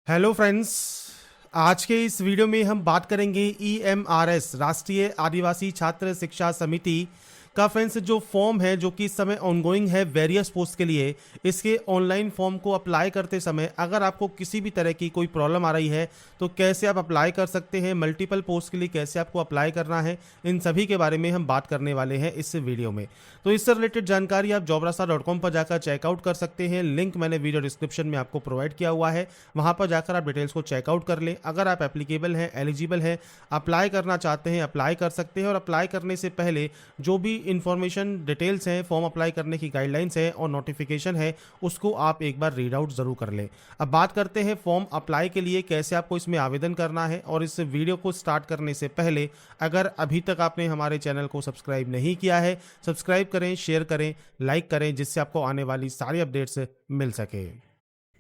Hello friends. आज के इस वीडियो में हम बात करेंगे EMRS राष्ट्रीय आदिवासी छात्र शिक्षा समिति का फ्रेंड्स जो फॉर्म है जो कि इस समय ऑनगोइंग है वेरियस पोस्ट के लिए। इसके ऑनलाइन फॉर्म को अप्लाई करते समय अगर आपको किसी भी तरह की कोई प्रॉब्लम आ रही है तो कैसे आप अप्लाई कर सकते हैं, मल्टीपल पोस्ट के लिए कैसे आपको अप्लाई करना है, इन सभी के बारे में हम बात करने वाले हैं इस वीडियो में। तो इससे रिलेटेड जानकारी आप jobrasta.com पर जाकर चेकआउट कर सकते हैं। लिंक मैंने वीडियो डिस्क्रिप्शन में आपको प्रोवाइड किया हुआ है, वहां पर जाकर आप डिटेल्स को चेकआउट कर लें। अगर आप एप्लीकेबल हैं, एलिजिबल हैं, अप्लाई करना चाहते हैं, अप्लाई कर सकते हैं। और अप्लाई करने से पहले जो भी इंफॉर्मेशन डिटेल्स हैं, फॉर्म अप्लाई करने की गाइडलाइंस है और नोटिफिकेशन है, उसको आप एक बार रीड आउट जरूर कर लें। अब बात करते हैं फॉर्म अप्लाई के लिए कैसे आपको इसमें आवेदन करना है। और इस वीडियो को स्टार्ट करने से पहले अगर अभी तक आपने हमारे चैनल को सब्सक्राइब नहीं किया है, सब्सक्राइब करें, शेयर करें, लाइक करें, जिससे आपको आने वाली सारी अपडेट्स मिल सके।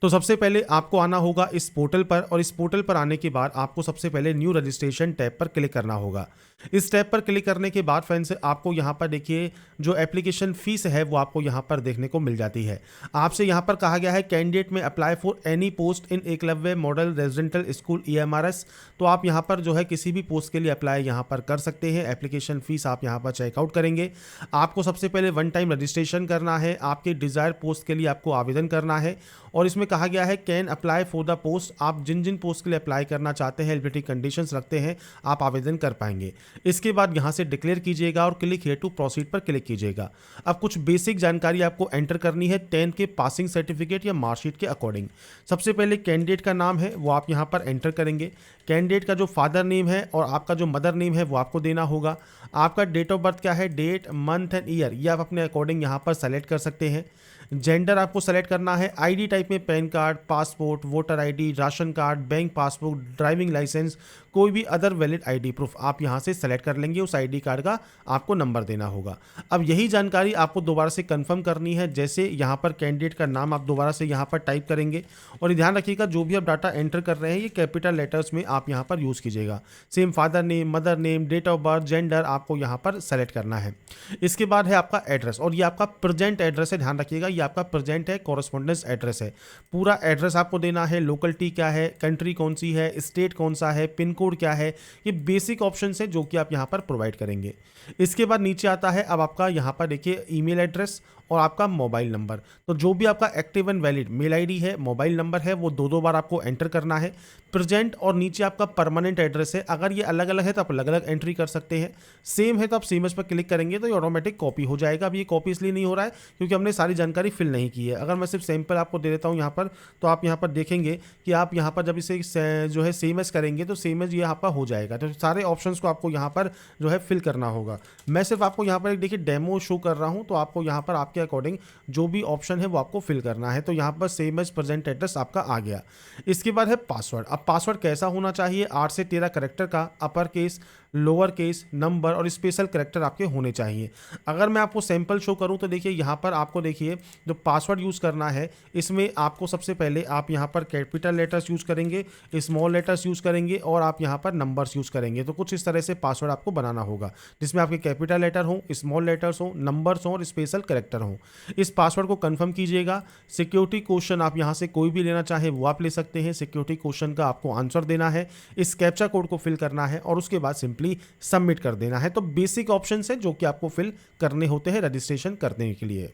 तो सबसे पहले आपको आना होगा इस पोर्टल पर, और इस पोर्टल पर आने के बाद आपको सबसे पहले न्यू रजिस्ट्रेशन टैब पर क्लिक करना होगा। इस टैब पर क्लिक करने के बाद फ्रेंड्स आपको यहाँ पर देखिए जो एप्लीकेशन फीस है वो आपको यहाँ पर देखने को मिल जाती है। आपसे यहाँ पर कहा गया है कैंडिडेट में apply for any post in Eklavya model residential school EMRS। तो आप यहाँ पर जो है किसी भी पोस्ट के लिए अप्लाई यहाँ पर कर सकते हैं। एप्लीकेशन फीस आप यहाँ पर चेकआउट करेंगे। आपको सबसे पहले वन टाइम रजिस्ट्रेशन करना है, आपके डिजायर पोस्ट के लिए आपको आवेदन करना है। और इसमें कहा गया है can apply for the post, आप जिन जिन पोस्ट के लिए अप्लाई करना चाहते हैं, एलिजिबिलिटी कंडीशंस रखते हैं, आप आवेदन कर पाएंगे। इसके बाद यहां से डिक्लेयर कीजिएगा और क्लिक हियर टू प्रोसीड पर क्लिक कीजिएगा। अब कुछ बेसिक जानकारी आपको एंटर करनी है 10th के पासिंग सर्टिफिकेट या मार्कशीट के अकॉर्डिंग। सबसे पहले कैंडिडेट का नाम है वो आप यहां पर एंटर करेंगे। कैंडिडेट का जो फादर नेम है और आपका जो मदर नेम है वो आपको देना होगा। आपका डेट ऑफ बर्थ क्या है, डेट, मंथ एंड ईयर, ये आप अपने अकॉर्डिंग यहाँ पर सेलेक्ट कर सकते हैं। जेंडर आपको सेलेक्ट करना है। आईडी टाइप में PAN card, passport, voter ID, ration card, bank passbook, driving licence, कोई भी अदर वैलिड आईडी प्रूफ आप यहां से सेलेक्ट कर लेंगे। उस आईडी कार्ड का आपको नंबर देना होगा। अब यही जानकारी आपको दोबारा से कंफर्म करनी है। जैसे यहां पर कैंडिडेट का नाम आप दोबारा से यहां पर टाइप करेंगे, और ध्यान रखिएगा जो भी आप डाटा एंटर कर रहे हैं ये कैपिटल लेटर्स में आप यहां पर यूज़ कीजिएगा। Same father name, mother name, date of birth, gender आपको यहां पर सेलेक्ट करना है। इसके बाद है आपका एड्रेस, और ये आपका प्रेजेंट एड्रेस है। ध्यान रखिएगा ये आपका प्रेजेंट है, कॉरेस्पॉन्डेंस एड्रेस है। पूरा एड्रेस आपको देना है। लोकलिटी क्या है, कंट्री कौन सी है, स्टेट कौन सा है, पिन कोड क्या है, ये बेसिक ऑप्शन है जो कि आप यहां पर प्रोवाइड करेंगे। इसके बाद नीचे आता है अब आपका यहां पर देखिए ईमेल एड्रेस और आपका मोबाइल नंबर। तो जो भी आपका active and valid mail ID है, मोबाइल नंबर है, वो दो दो बार आपको एंटर करना है। प्रेजेंट और नीचे आपका परमानेंट एड्रेस है। अगर ये अलग अलग है तो आप अलग अलग एंट्री कर सकते हैं। सेम है तो आप सेम पर क्लिक करेंगे तो ये ऑटोमेटिक कॉपी हो जाएगा। अब ये कॉपी इसलिए नहीं हो रहा है क्योंकि हमने सारी जानकारी फिल नहीं की है। अगर मैं सिर्फ सैंपल आपको दे देता हूँ यहाँ पर, तो आप यहाँ पर देखेंगे कि आप यहाँ पर जब इसे जो है सेम एज करेंगे तो सेम एज ये आपका हो जाएगा। तो सारे ऑप्शंस को आपको यहाँ पर जो है फिल करना होगा। मैं सिर्फ आपको यहाँ पर एक देखिए डेमो शो कर रहा हूँ, तो आपको यहाँ पर आपके अकॉर्डिंग जो भी ऑप्शन है वो आपको फिल करना है। तो यहाँ पर सेम एज प्रेजेंट एड्रेस आपका आ गया। इसके बाद है पासवर्ड। अब पासवर्ड कैसा होना चाहिए, 8 से 13 कैरेक्टर का, upper case, lower case, number और स्पेशल कैरेक्टर आपके होने चाहिए। अगर मैं आपको सैंपल शो करूं तो देखिए यहाँ पर आपको देखिए जो पासवर्ड यूज़ करना है इसमें आपको सबसे पहले आप यहाँ पर कैपिटल लेटर्स यूज़ करेंगे, स्मॉल लेटर्स यूज़ करेंगे और आप यहाँ पर नंबर्स यूज़ करेंगे। तो कुछ इस तरह से पासवर्ड आपको बनाना होगा जिसमें आपके कैपिटल लेटर हो, स्मॉल लेटर्स हो, नंबर्स हो और स्पेशल कैरेक्टर हो। इस पासवर्ड को कन्फर्म कीजिएगा। सिक्योरिटी क्वेश्चन आप यहाँ से कोई भी लेना चाहे वो आप ले सकते हैं। सिक्योरिटी क्वेश्चन का आपको आंसर देना है, इस कैप्चा कोड को फिल करना है और उसके बाद सिंपली सबमिट कर देना है। तो बेसिक ऑप्शन है जो कि आपको फिल करने होते हैं रजिस्ट्रेशन करने के लिए।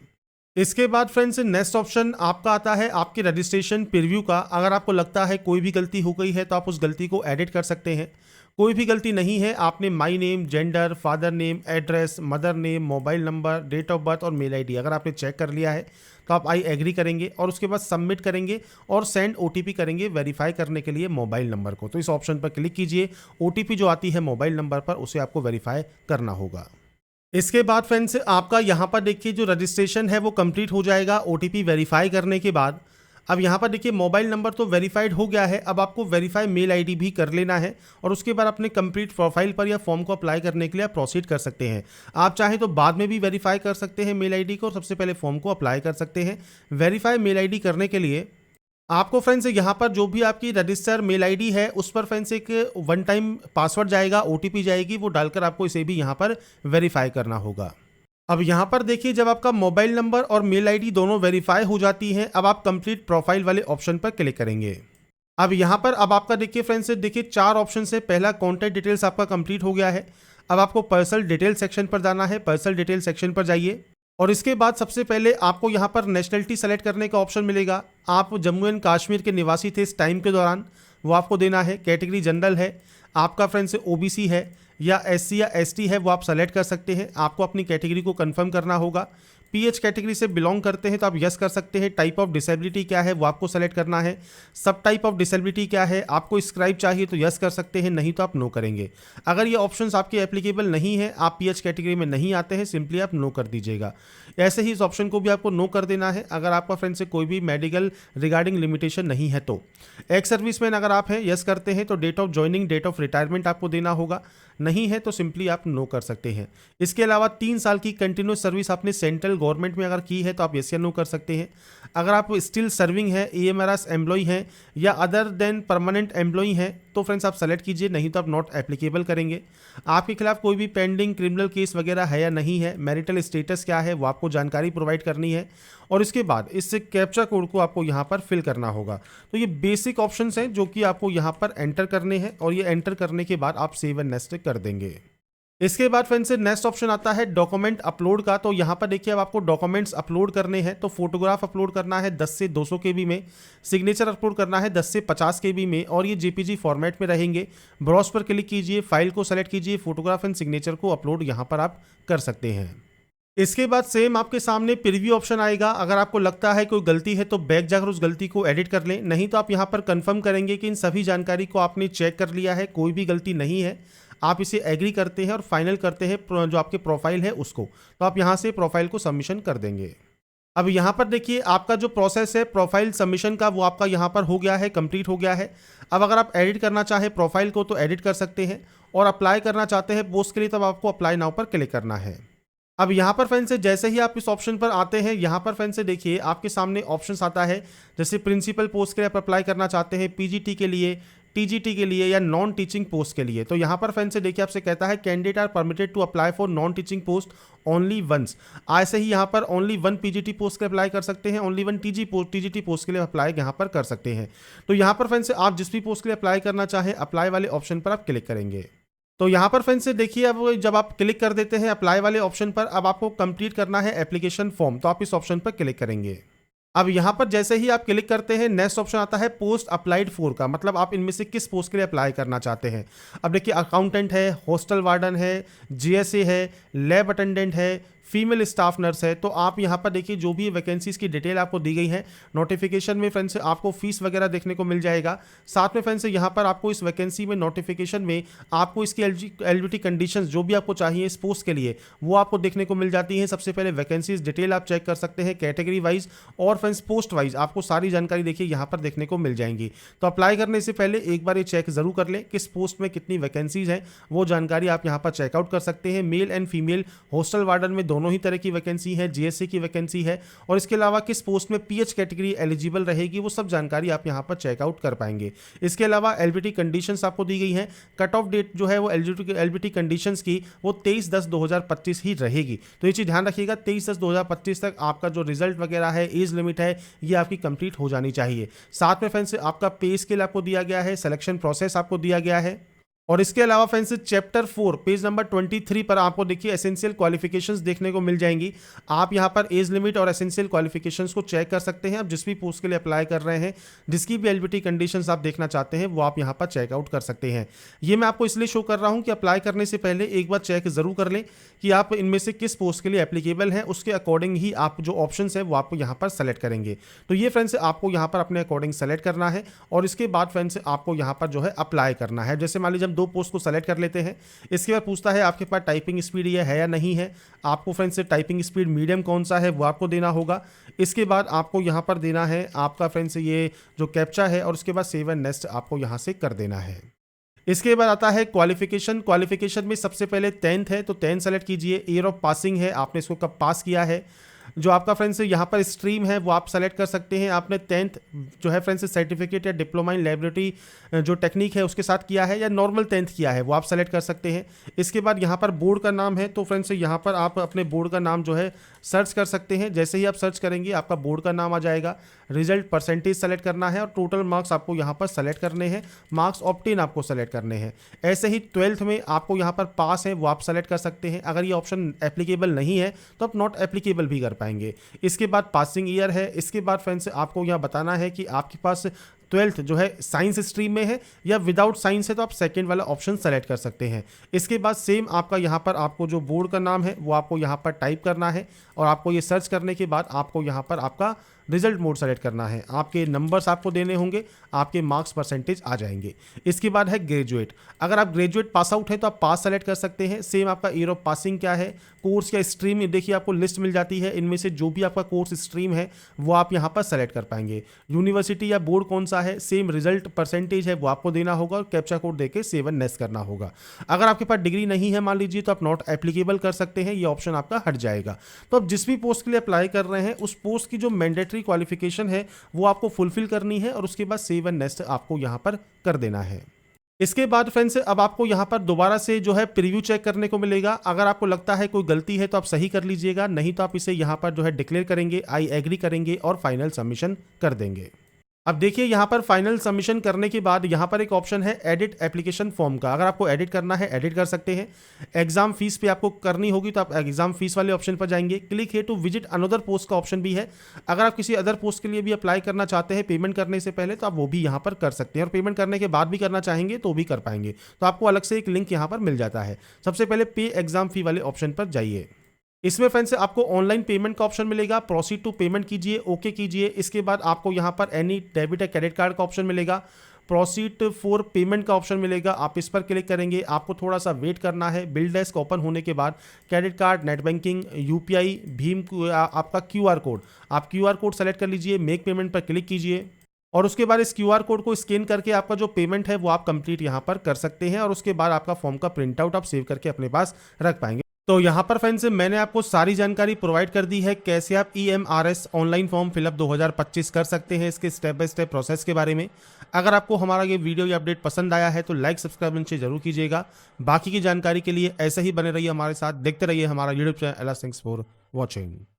इसके बाद फ्रेंड्स नेक्स्ट ऑप्शन आपका आता है आपके रजिस्ट्रेशन प्रीव्यू का। अगर आपको लगता है कोई भी गलती हो गई है तो आप उस गलती को एडिट कर सकते हैं। कोई भी गलती नहीं है, आपने my name, gender, father name, address, mother name, mobile number, date of birth और मेल आईडी अगर आपने चेक कर लिया है तो आप आई एग्री करेंगे और उसके बाद सबमिट करेंगे और सेंड OTP करेंगे वेरीफाई करने के लिए मोबाइल नंबर को। तो इस ऑप्शन पर क्लिक कीजिए। OTP जो आती है मोबाइल नंबर पर उसे आपको वेरीफाई करना होगा। इसके बाद फ्रेंड्स आपका यहाँ पर देखिए जो रजिस्ट्रेशन है वो कंप्लीट हो जाएगा OTP वेरीफाई करने के बाद। अब यहाँ पर देखिए मोबाइल नंबर तो वेरीफाइड हो गया है, अब आपको वेरीफाई मेल आईडी भी कर लेना है और उसके बाद अपने कंप्लीट प्रोफाइल पर या फॉर्म को अप्लाई करने के लिए आप प्रोसीड कर सकते हैं। आप चाहें तो बाद में भी वेरीफाई कर सकते हैं मेल आईडी को और सबसे पहले फॉर्म को अप्लाई कर सकते हैं। वेरीफाई मेल आईडी करने के लिए आपको फ्रेंड्स यहाँ पर जो भी आपकी रजिस्टर मेल आईडी है उस पर फ्रेंड्स एक वन टाइम पासवर्ड जाएगा, OTP जाएगी, वो डालकर आपको इसे भी यहाँ पर वेरीफाई करना होगा। अब यहाँ पर देखिए जब आपका मोबाइल नंबर और मेल आईडी दोनों वेरीफाई हो जाती हैं, अब आप कंप्लीट प्रोफाइल वाले ऑप्शन पर क्लिक करेंगे। अब यहाँ पर अब आपका देखिए फ्रेंड्स, देखिए 4 ऑप्शन है। पहला कॉन्टैक्ट डिटेल्स आपका कंप्लीट हो गया है। अब आपको पर्सनल डिटेल सेक्शन पर जाना है। पर्सनल डिटेल सेक्शन पर जाइए और इसके बाद सबसे पहले आपको यहाँ पर नेशनलिटी सेलेक्ट करने का ऑप्शन मिलेगा। आप जम्मू एंड कश्मीर के निवासी थे इस टाइम के दौरान, वो आपको देना है। कैटेगरी जनरल है आपका फ्रेंड्स, ओबीसी है या एससी या एसटी है, वो आप सेलेक्ट कर सकते हैं। आपको अपनी कैटेगरी को कंफर्म करना होगा। पीएच कैटेगरी से बिलोंग करते हैं तो आप यस कर सकते हैं। टाइप ऑफ डिसेबिलिटी क्या है वो आपको सेलेक्ट करना है। सब टाइप ऑफ डिसेबिलिटी क्या है, आपको स्क्राइब चाहिए तो यस कर सकते हैं, नहीं तो आप नो करेंगे। अगर ये ऑप्शंस आपके एप्लीकेबल नहीं है, आप पीएच कैटेगरी में नहीं आते हैं, सिंपली आप नो कर दीजिएगा। ऐसे ही इस ऑप्शन को भी आपको नो कर देना है अगर आपका फ्रेंड से कोई भी मेडिकल रिगार्डिंग लिमिटेशन नहीं है तो। एक्स सर्विसमैन अगर आप हैं, यस करते हैं तो date of joining, date of retirement आपको देना होगा। नहीं है तो सिंपली आप नो कर सकते हैं। इसके अलावा 3 साल की कंटिन्यूस सर्विस आपने सेंट्रल गवर्नमेंट में अगर की है तो आप यस या नो कर सकते हैं। अगर आप स्टिल सर्विंग है, EMRS एम्प्लॉय हैं या अदर देन परमानेंट एम्प्लॉय हैं तो फ्रेंड्स आप सेलेक्ट कीजिए, नहीं तो आप नॉट एप्लीकेबल करेंगे। आपके खिलाफ कोई भी पेंडिंग क्रिमिनल केस वगैरह है या नहीं है, मैरिटल स्टेटस क्या है वो आपको जानकारी प्रोवाइड करनी है और इसके बाद इससे कैप्चा कोड को आपको यहाँ पर फिल करना होगा। तो ये बेसिक ऑप्शंस हैं जो कि आपको यहाँ पर एंटर करने हैं और ये एंटर करने के बाद आप सेव एंड नेक्स्ट कर देंगे। इसके बाद फ्रेंड्स नेक्स्ट ऑप्शन आता है डॉक्यूमेंट अपलोड का। तो यहाँ पर देखिए अब आपको डॉक्यूमेंट्स अपलोड करने हैं। तो फोटोग्राफ अपलोड करना है 10 से 200 KB में, सिग्नेचर अपलोड करना है 10 से 50 KB में और ये JPG फॉर्मेट में रहेंगे। ब्राउज पर क्लिक कीजिए, फाइल को सेलेक्ट कीजिए, फोटोग्राफ एंड सिग्नेचर को अपलोड यहाँ पर आप कर सकते हैं। इसके बाद सेम आपके सामने प्रीव्यू ऑप्शन आएगा। अगर आपको लगता है कोई गलती है तो बैक जाकर उस गलती को एडिट कर लें, नहीं तो आप यहाँ पर कंफर्म करेंगे कि इन सभी जानकारी को आपने चेक कर लिया है, कोई भी गलती नहीं है। आप इसे एग्री करते हैं और फाइनल करते हैं जो आपके प्रोफाइल है उसको, तो आप यहाँ से प्रोफाइल को सबमिशन कर देंगे। अब यहाँ पर देखिए आपका जो प्रोसेस है प्रोफाइल सबमिशन का वो आपका यहाँ पर हो गया है, कंप्लीट हो गया है। अब अगर आप एडिट करना चाहें प्रोफाइल को तो एडिट कर सकते हैं और अप्लाई करना चाहते हैं पोस्ट के लिए तब आपको अप्लाई नाउ पर क्लिक करना है। अब यहाँ पर फ्रेंड्स से जैसे ही आप इस ऑप्शन पर आते हैं, यहाँ पर फ्रेंड्स से देखिए आपके सामने ऑप्शंस आता है। जैसे प्रिंसिपल पोस्ट के लिए आप अप्लाई करना चाहते हैं, PGT के लिए, TGT के लिए या नॉन टीचिंग पोस्ट के लिए। तो यहाँ पर फ्रेंड्स से देखिए आपसे कहता है candidate are permitted to apply for non teaching post only once. ऐसे ही यहाँ पर ओनली 1 PGT पोस्ट के अप्लाई कर सकते हैं, ओनली 1 TGT पोस्ट के लिए अप्लाई यहाँ पर कर सकते हैं। तो यहाँ पर फ्रेंड्स से आप जिस भी पोस्ट के लिए अप्लाई करना चाहें अप्लाई वाले ऑप्शन पर आप क्लिक करेंगे। तो यहाँ पर फ्रेंड्स से देखिए अब जब आप क्लिक कर देते हैं अप्लाई वाले ऑप्शन पर, अब आपको कंप्लीट करना है एप्लीकेशन फॉर्म, तो आप इस ऑप्शन पर क्लिक करेंगे। अब यहाँ पर जैसे ही आप क्लिक करते हैं नेक्स्ट ऑप्शन आता है पोस्ट अप्लाइड फॉर का, मतलब आप इनमें से किस पोस्ट के लिए अप्लाई करना चाहते हैं। अब देखिए अकाउंटेंट है, हॉस्टल वार्डन है, GSA है, लैब अटेंडेंट है, फीमेल स्टाफ नर्स है। तो आप यहाँ पर देखिए जो भी वैकेंसीज की डिटेल आपको दी गई है नोटिफिकेशन में फ्रेंड्स आपको फीस वगैरह देखने को मिल जाएगा। साथ में फ्रेंड्स यहाँ पर आपको इस वैकेंसी में नोटिफिकेशन में आपको इसकी एलिजिबिलिटी कंडीशंस जो भी आपको चाहिए इस पोस्ट के लिए वो आपको देखने को मिल जाती है। सबसे पहले वैकेंसीज डिटेल आप चेक कर सकते हैं कैटेगरी वाइज और फ्रेंड्स पोस्ट वाइज आपको सारी जानकारी देखिए यहाँ पर देखने को मिल जाएंगी। तो अप्लाई करने से पहले एक बार ये चेक जरूर कर लें किस पोस्ट में कितनी वैकेंसीज हैं, वो जानकारी आप यहाँ पर चेकआउट कर सकते हैं। Male and female hostel warden में दोनों ही तरह की वैकेंसी है, GSA की वैकेंसी है और इसके अलावा किस पोस्ट में PH कैटेगरी एलिजिबल रहेगी वो सब जानकारी आप यहाँ पर चेकआउट कर पाएंगे। इसके अलावा एलिजिबिलिटी कंडीशंस आपको दी गई हैं। कट ऑफ डेट जो है वो एलिजिबिलिटी कंडीशंस की वो 23/10/2025 ही रहेगी। तो ये चीज़ ध्यान रखिएगा 23/10/2025 तक आपका जो रिजल्ट वगैरह है, एज लिमिट है, ये आपकी कंप्लीट हो जानी चाहिए। साथ में फ्रेंड्स आपका पे स्केल आपको दिया गया है, सिलेक्शन प्रोसेस आपको दिया गया है और इसके अलावा फ्रेंड्स चैप्टर 4 पेज नंबर 23 पर आपको देखिए एसेंशियल क्वालिफिकेशंस देखने को मिल जाएंगी। आप यहां पर एज लिमिट और एसेंशियल क्वालिफिकेशंस को चेक कर सकते हैं। आप जिस भी पोस्ट के लिए अप्लाई कर रहे हैं, जिसकी भी एलिजिबिलिटी कंडीशंस आप देखना चाहते हैं वो आप यहां पर चेकआउट कर सकते हैं। ये मैं आपको इसलिए शो कर रहा हूं कि अप्लाई करने से पहले एक बार चेक जरूर कर लें कि आप इनमें से किस पोस्ट के लिए एप्लीकेबल हैं, उसके अकॉर्डिंग ही आप जो ऑप्शन है वो आपको यहाँ पर सेलेक्ट करेंगे। तो ये फ्रेंड्स आपको यहाँ पर अपने अकॉर्डिंग सेलेक्ट करना है और इसके बाद फ्रेंड्स आपको यहाँ पर जो है अप्लाई करना है। जैसे मान लीजिए हम 2 पोस्ट को सेलेक्ट कर लेते हैं, इसके बाद पूछता है आपके पास टाइपिंग स्पीड ये है या नहीं है। आपको फ्रेंड्स टाइपिंग स्पीड मीडियम कौन सा है वो आपको देना होगा। इसके बाद आपको यहाँ पर देना है आपका फ्रेंड्स ये जो कैप्चा है और उसके बाद सेव एंड नेक्स्ट आपको यहाँ से कर देना है। इसके बाद आता है क्वालिफिकेशन में सबसे पहले 10th है तो 10 सेलेक्ट कीजिए। ईयर ऑफ पासिंग है, आपने इसको कब पास किया है। जो आपका फ्रेंड्स यहाँ पर स्ट्रीम है वो आप सेलेक्ट कर सकते हैं। आपने 10th जो है फ्रेंड्स सर्टिफिकेट या डिप्लोमा इन लैबोरेटरी जो टेक्निक है उसके साथ किया है या नॉर्मल 10th किया है वो आप सेलेक्ट कर सकते हैं। इसके बाद यहाँ पर बोर्ड का नाम है, तो फ्रेंड्स यहाँ पर आप अपने बोर्ड का नाम जो है सर्च कर सकते हैं। जैसे ही आप सर्च करेंगे आपका बोर्ड का नाम आ जाएगा। रिजल्ट परसेंटेज सेलेक्ट करना है और टोटल मार्क्स आपको यहाँ पर सेलेक्ट करने हैं। मार्क्स ऑब्टेन आपको सेलेक्ट करने हैं। ऐसे ही 12th में आपको यहाँ पर पास है वो आप सेलेक्ट कर सकते हैं। अगर ये ऑप्शन एप्लीकेबल नहीं है तो आप नॉट एप्लीकेबल भी कर पाएंगे। इसके बाद पासिंग ईयर है। इसके बाद फ्रेंड्स आपको यहाँ बताना है कि आपके पास 12th जो है साइंस स्ट्रीम में है या विदाउट साइंस है, तो आप सेकंड वाला ऑप्शन सेलेक्ट कर सकते हैं। इसके बाद सेम आपका यहाँ पर आपको जो बोर्ड का नाम है वो आपको यहाँ पर टाइप करना है और आपको ये सर्च करने के बाद आपको यहाँ पर आपका रिजल्ट मोड सेलेक्ट करना है। आपके नंबर्स आपको देने होंगे, आपके मार्क्स परसेंटेज आ जाएंगे। इसके बाद है ग्रेजुएट। अगर आप ग्रेजुएट पास आउट है तो आप पास सेलेक्ट कर सकते हैं। सेम आपका ईयर ऑफ पासिंग क्या है, कोर्स या स्ट्रीम, देखिए आपको लिस्ट मिल जाती है। इनमें से जो भी आपका कोर्स स्ट्रीम है वो आप यहाँ पर सेलेक्ट कर पाएंगे। यूनिवर्सिटी या बोर्ड कौन सा है, सेम रिजल्ट परसेंटेज है वो आपको देना होगा और कैप्चा कोड देके सेव एंड नेक्स्ट करना होगा। अगर आपके पास डिग्री नहीं है मान लीजिए तो आप नॉट एप्लीकेबल कर सकते हैं, ये ऑप्शन आपका हट जाएगा। तो आप जिस भी पोस्ट के लिए अप्लाई कर रहे हैं उस पोस्ट की जो मैंडेटरी क्वालिफिकेशन है वो आपको फुलफिल करनी है और उसके बाद सेव एंड नेक्स्ट आपको यहां पर कर देना है। इसके बाद फ्रेंड्स अब आपको यहां पर दोबारा से जो है प्रीव्यू चेक करने को मिलेगा। अगर आपको लगता है कोई गलती है तो आप सही कर लीजिएगा, नहीं तो आप इसे यहां पर जो है डिक्लेयर करेंगे, आई एग्री करेंगे और फाइनल सबमिशन कर देंगे। अब देखिए यहाँ पर फाइनल सबमिशन करने के बाद यहाँ पर एक ऑप्शन है एडिट एप्लीकेशन फॉर्म का। अगर आपको एडिट करना है एडिट कर सकते हैं। एग्जाम फीस पे आपको करनी होगी तो आप एग्जाम फीस वाले ऑप्शन पर जाएंगे। क्लिक है टू विजिट अनदर पोस्ट का ऑप्शन भी है। अगर आप किसी अदर पोस्ट के लिए भी अप्लाई करना चाहते हैं पेमेंट करने से पहले तो आप वो भी यहाँ पर कर सकते हैं और पेमेंट करने के बाद भी करना चाहेंगे तो भी कर पाएंगे। तो आपको अलग से एक लिंक यहाँ पर मिल जाता है। सबसे पहले पे एग्जाम फी वाले ऑप्शन पर जाइए। इसमें फ्रेंड्स आपको ऑनलाइन पेमेंट का ऑप्शन मिलेगा, प्रोसीड टू पेमेंट कीजिए, ओके कीजिए। इसके बाद आपको यहाँ पर एनी डेबिट या क्रेडिट कार्ड का ऑप्शन मिलेगा, प्रोसीड फॉर पेमेंट का ऑप्शन मिलेगा, आप इस पर क्लिक करेंगे। आपको थोड़ा सा वेट करना है। बिल डेस्क ओपन होने के बाद credit card, net banking, UPI, Bhim, आपका क्यूआर कोड, आप क्यूआर कोड सेलेक्ट कर लीजिए, मेक पेमेंट पर क्लिक कीजिए और उसके बाद इस क्यूआर कोड को स्कैन करके आपका जो पेमेंट है वो आप कंप्लीट यहाँ पर कर सकते हैं और उसके बाद आपका फॉर्म का प्रिंट आउट आप सेव करके अपने पास रख पाएंगे। तो यहाँ पर फ्रेंड्स मैंने आपको सारी जानकारी प्रोवाइड कर दी है कैसे आप EMRS ऑनलाइन फॉर्म फिलअप 2025 कर सकते हैं, इसके स्टेप बाय स्टेप प्रोसेस के बारे में। अगर आपको हमारा ये वीडियो या अपडेट पसंद आया है तो लाइक सब्सक्राइब नीचे जरूर कीजिएगा। बाकी की जानकारी के लिए ऐसे ही बने रहिए हमारे साथ, देखते रहिए हमारा YouTube channel. Thanks for watching.